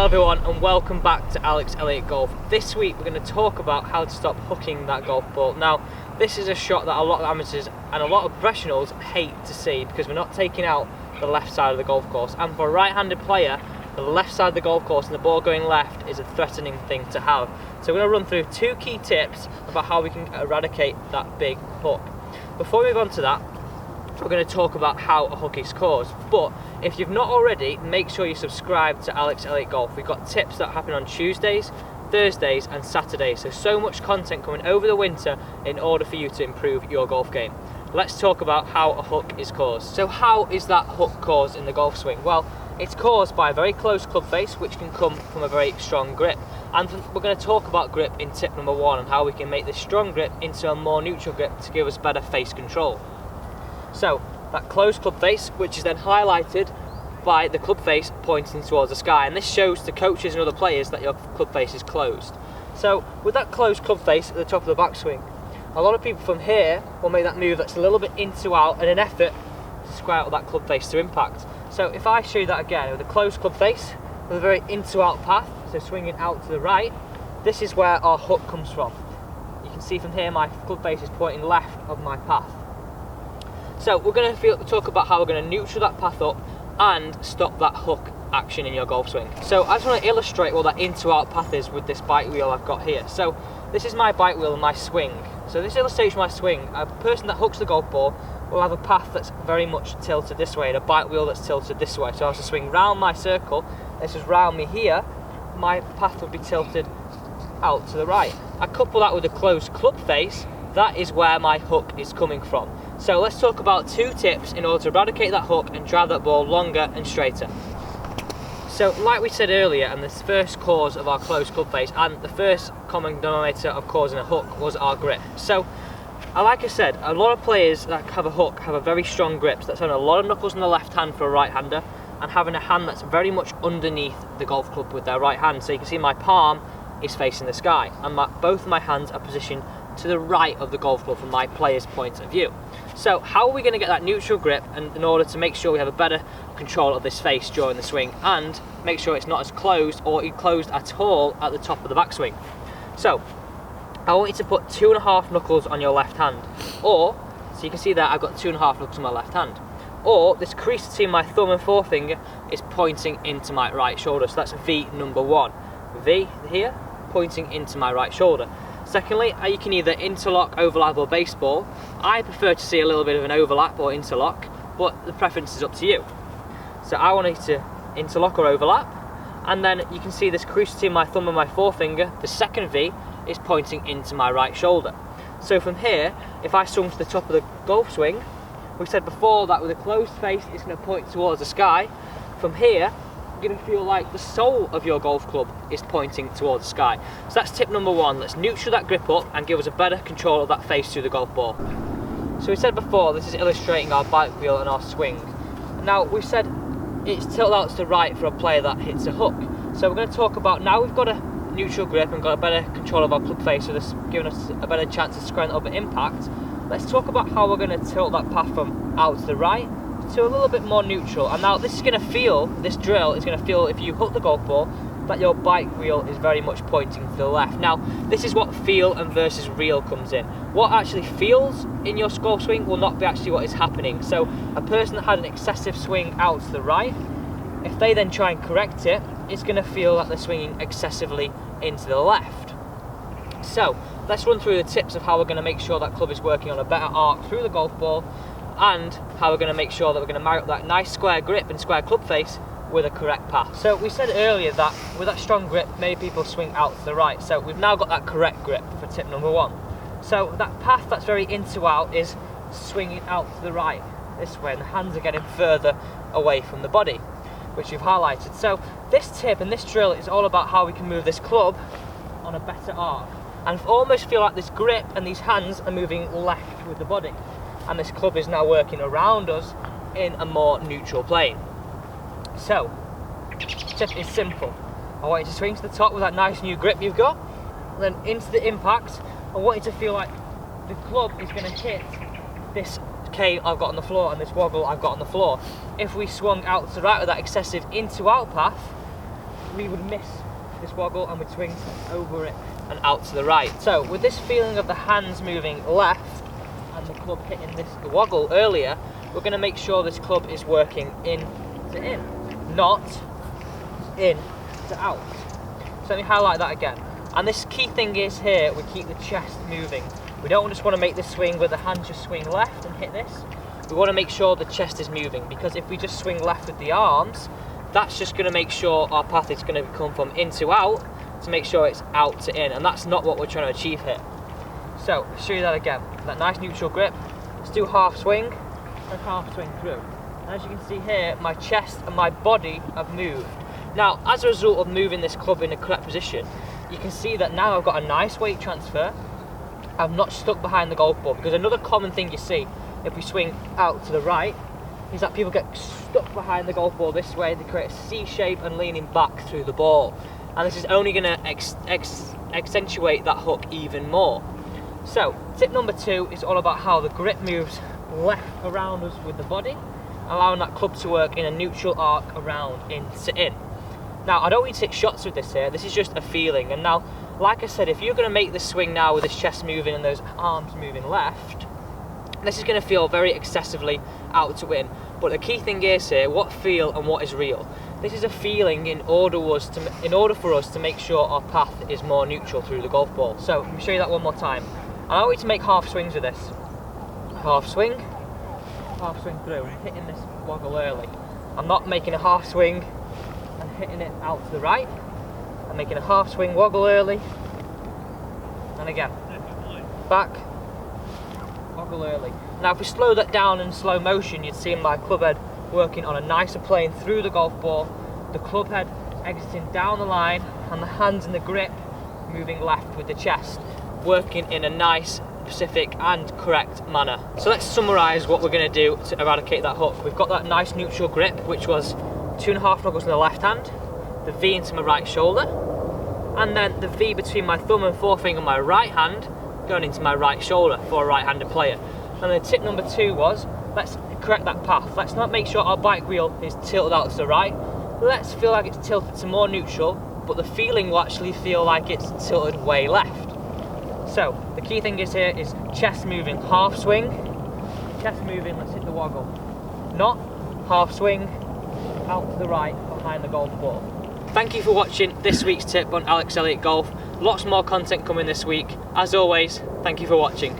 everyone and welcome back to Alex Elliott Golf. This week we're going to talk about how to stop hooking that golf ball. Now this is a shot that a lot of amateurs and a lot of professionals hate to see because we're not taking out the left side of the golf course, and for a right-handed player the left side of the golf course and the ball going left is a threatening thing to have. So we're going to run through two key tips about how we can eradicate that big hook. Before we move on to that, we're going to talk about how a hook is caused, but if you've not already, make sure you subscribe to Alex Elliott Golf. We've got tips that happen on Tuesdays, Thursdays and Saturdays, so much content coming over the winter in order for you to improve your golf game. Let's talk about how a hook is caused. So how is that hook caused in the golf swing? Well, it's caused by a very close club face, which can come from a very strong grip. And we're going to talk about grip in tip number 1 and how we can make this strong grip into a more neutral grip to give us better face control. So that closed club face, which is then highlighted by the club face pointing towards the sky, and this shows to coaches and other players that your club face is closed. So with that closed club face at the top of the backswing, a lot of people from here will make that move that's a little bit into out in an effort to square out that club face to impact. So if I show you that again with a closed club face with a very into out path, so swinging out to the right, this is where our hook comes from. You can see from here my club face is pointing left of my path. So we're going to talk about how we're going to neutral that path up and stop that hook action in your golf swing. So I just want to illustrate what that into out path is with this bike wheel I've got here. So this is my bike wheel and my swing. So this illustrates my swing. A person that hooks the golf ball will have a path that's very much tilted this way and a bike wheel that's tilted this way. So I was to swing round my circle, this is round me here, my path would be tilted out to the right. I couple that with a closed club face, that is where my hook is coming from. So let's talk about two tips in order to eradicate that hook and drive that ball longer and straighter. So like we said earlier, and the first cause of our closed club face and the first common denominator of causing a hook was our grip. So like I said, a lot of players that have a hook have a very strong grip. So that's having a lot of knuckles in the left hand for a right hander and having a hand that's very much underneath the golf club with their right hand. So you can see my palm is facing the sky and both of my hands are positioned to the right of the golf club from my player's point of view. So how are we going to get that neutral grip and in order to make sure we have a better control of this face during the swing and make sure it's not as closed or closed at all at the top of the backswing? So I want you to put 2.5 knuckles on your left hand, or so you can see there I've got 2.5 knuckles on my left hand, or this crease between my thumb and forefinger is pointing into my right shoulder. So that's V number 1. V here pointing into my right shoulder. Secondly, you can either interlock, overlap or baseball. I prefer to see a little bit of an overlap or interlock, but the preference is up to you. So I want you to interlock or overlap, and then you can see this crease between my thumb and my forefinger, the second V, is pointing into my right shoulder. So from here, if I swung to the top of the golf swing, we said before that with a closed face it's going to point towards the sky. From here, you're going to feel like the sole of your golf club is pointing towards the sky. So that's tip number 1. Let's neutral that grip up and give us a better control of that face through the golf ball. So we said before, this is illustrating our bike wheel and our swing. Now we've said it's tilted out to the right for a player that hits a hook. So we're going to talk about, now we've got a neutral grip and got a better control of our club face, so this giving us a better chance of squaring up at impact. Let's talk about how we're going to tilt that path from out to the right to a little bit more neutral. And now this is going to feel, this drill is going to feel, if you hook the golf ball, that your bike wheel is very much pointing to the left. Now this is what feel and versus real comes in. What actually feels in your golf swing will not be actually what is happening. So a person that had an excessive swing out to the right, if they then try and correct it, it's going to feel like they're swinging excessively into the left. So let's run through the tips of how we're going to make sure that club is working on a better arc through the golf ball, and how we're going to make sure that we're going to marry up that nice square grip and square club face with a correct path. So we said earlier that with that strong grip, many people swing out to the right. So we've now got that correct grip for tip number 1. So that path that's very into out is swinging out to the right this way, and the hands are getting further away from the body, which you've highlighted. So this tip and this drill is all about how we can move this club on a better arc and almost feel like this grip and these hands are moving left with the body, and this club is now working around us in a more neutral plane. So, tip is simple. I want you to swing to the top with that nice new grip you've got, and then into the impact, I want you to feel like the club is going to hit this cane I've got on the floor and this woggle I've got on the floor. If we swung out to the right with that excessive into-out path, we would miss this woggle and we'd swing over it and out to the right. So with this feeling of the hands moving left and the club hitting this woggle earlier, we're going to make sure this club is working in to in, not in to out. So let me highlight that again. And this key thing is here, we keep the chest moving. We don't just want to make this swing where the hands just swing left and hit this. We want to make sure the chest is moving, because if we just swing left with the arms, that's just going to make sure our path is going to come from in to out to make sure it's out to in, and that's not what we're trying to achieve here. So, I'll show you that again. That nice neutral grip. Let's do half swing and half swing through. And as you can see here, my chest and my body have moved. Now, as a result of moving this club in the correct position, you can see that now I've got a nice weight transfer. I'm not stuck behind the golf ball, because another common thing you see if we swing out to the right is that people get stuck behind the golf ball this way. They create a C shape and leaning back through the ball, and this is only going to accentuate that hook even more. So tip number 2 is all about how the grip moves left around us with the body, allowing that club to work in a neutral arc around in to in. Now, I don't need to take shots with this here, this is just a feeling. And now, like I said, if you're going to make this swing now with this chest moving and those arms moving left, this is going to feel very excessively out to in. But the key thing is here, what feel and what is real. This is a feeling in order for us to make sure our path is more neutral through the golf ball. So, let me show you that one more time. I want you to make half swings with this. Half swing through, hitting this woggle early. I'm not making a half swing and hitting it out to the right. I'm making a half swing woggle early, and again, back, woggle early. Now if we slow that down in slow motion, you'd see my club head working on a nicer plane through the golf ball, the club head exiting down the line, and the hands and the grip moving left with the chest, working in a nice, specific and correct manner. So let's summarise what we're going to do to eradicate that hook. We've got that nice neutral grip, which was 2.5 knuckles in the left hand, the V into my right shoulder, and then the V between my thumb and forefinger on my right hand going into my right shoulder for a right-handed player. And then tip number 2 was, let's correct that path. Let's not make sure our bike wheel is tilted out to the right. Let's feel like it's tilted to more neutral, but the feeling will actually feel like it's tilted way left. So the key thing is here is chest moving, half swing, chest moving, let's hit the woggle. Not half swing, out to the right behind the golf ball. Thank you for watching this week's tip on Alex Elliott Golf. Lots more content coming this week. As always, thank you for watching.